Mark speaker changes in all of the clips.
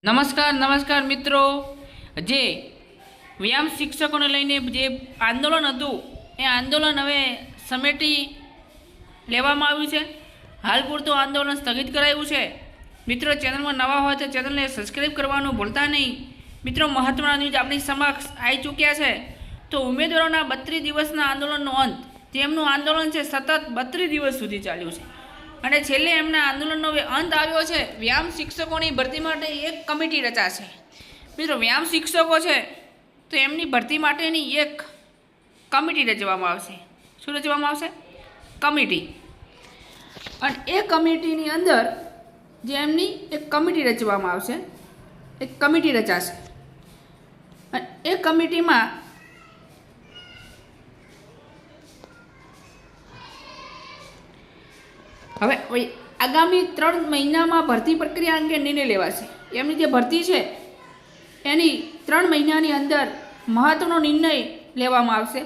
Speaker 1: નમસ્કાર મિત્રો। જે વ્યાયામ શિક્ષકોને લઈને જે આંદોલન હતું એ આંદોલન હવે સમેટી લેવામાં આવ્યું છે। હાલ પૂરતું આંદોલન સ્થગિત કરાયું છે। મિત્રો ચેનલમાં નવા હોય તો ચેનલને સબસ્ક્રાઈબ કરવાનું ભૂલતા નહીં। મિત્રો મહત્વના ન્યૂઝ આપણી સમક્ષ આવી ચૂક્યા છે। તો ઉમેદવારોના 32 દિવસના આંદોલનનો અંત, તેમનું આંદોલન છે સતત 32 દિવસ સુધી ચાલ્યું છે અને છેલ્લે એમના આંદોલનનો અંત આવ્યો છે। વ્યાયામ શિક્ષકોની ભરતી માટે એક કમિટી રચાશે। મિત્રો વ્યાયામ શિક્ષકો છે તો એમની ભરતી માટેની એક કમિટી રચવામાં આવશે। શું રચવામાં આવશે? કમિટી। અને એ કમિટીની અંદર જે એમની એક કમિટી રચવામાં આવશે, એક કમિટી રચાશે અને એ કમિટીમાં હવે આગામી 3 મહિનામાં ભરતી પ્રક્રિયા અંગે નિર્ણય લેવાશે। એમની જે ભરતી છે એની 3 મહિનાની અંદર મહત્વનો નિર્ણય લેવામાં આવશે।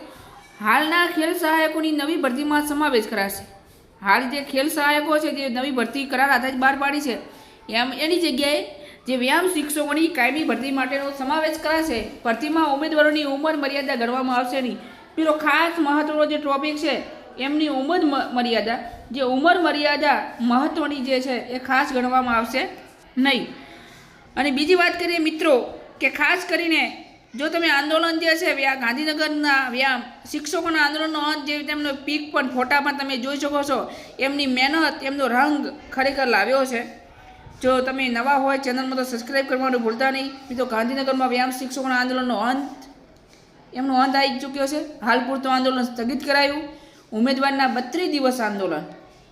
Speaker 1: હાલના ખેલ સહાયકોની નવી ભરતીમાં સમાવેશ કરાશે। હાલ જે ખેલ સહાયકો છે જે નવી ભરતી કરાર આધારિત બહાર પાડી છે એની જગ્યાએ જે વ્યાયામ શિક્ષકોની કાયમી ભરતી માટેનો સમાવેશ કરાશે। ભરતીમાં ઉમેદવારોની ઉંમર મર્યાદા ગણવામાં આવશે નહીં। પેલો ખાસ મહત્વનો જે ટોપિક છે એમની ઉંમર મર્યાદા, જે ઉંમર મર્યાદા મહત્વની જે છે એ ખાસ ગણવામાં આવશે નહીં। અને બીજી વાત કરીએ મિત્રો કે ખાસ કરીને જો તમે આંદોલન જે છે ગાંધીનગરના વ્યાયામ શિક્ષકોના આંદોલનનો અંત જે તેમનો પીક પણ ફોટા પણ તમે જોઈ શકો છો, એમની મહેનત, એમનો રંગ ખરેખર લાવ્યો છે। જો તમે નવા હોય ચેનલમાં તો સબસ્ક્રાઈબ કરવાનું ભૂલતા નહીં। મિત્રો ગાંધીનગરમાં વ્યાયામ શિક્ષકોના આંદોલનનો એમનો અંત આવી ચૂક્યો છે। હાલ પૂરતું આંદોલન સ્થગિત કરાયું। ઉમેદવારના 32 દિવસ આંદોલન,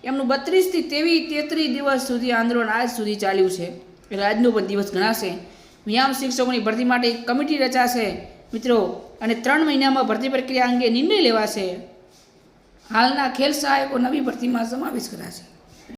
Speaker 1: એમનું 32 થી 33 દિવસ સુધી આંદોલન આજ સુધી ચાલ્યું છે, એટલે આજનો પણ દિવસ ગણાશે। વ્યાયામ શિક્ષકોની ભરતી માટે એક કમિટી રચાશે મિત્રો, અને 3 મહિનામાં ભરતી પ્રક્રિયા અંગે નિર્ણય લેવાશે। હાલના ખેલ સહાયકો નવી ભરતીમાં સમાવેશ કરાશે।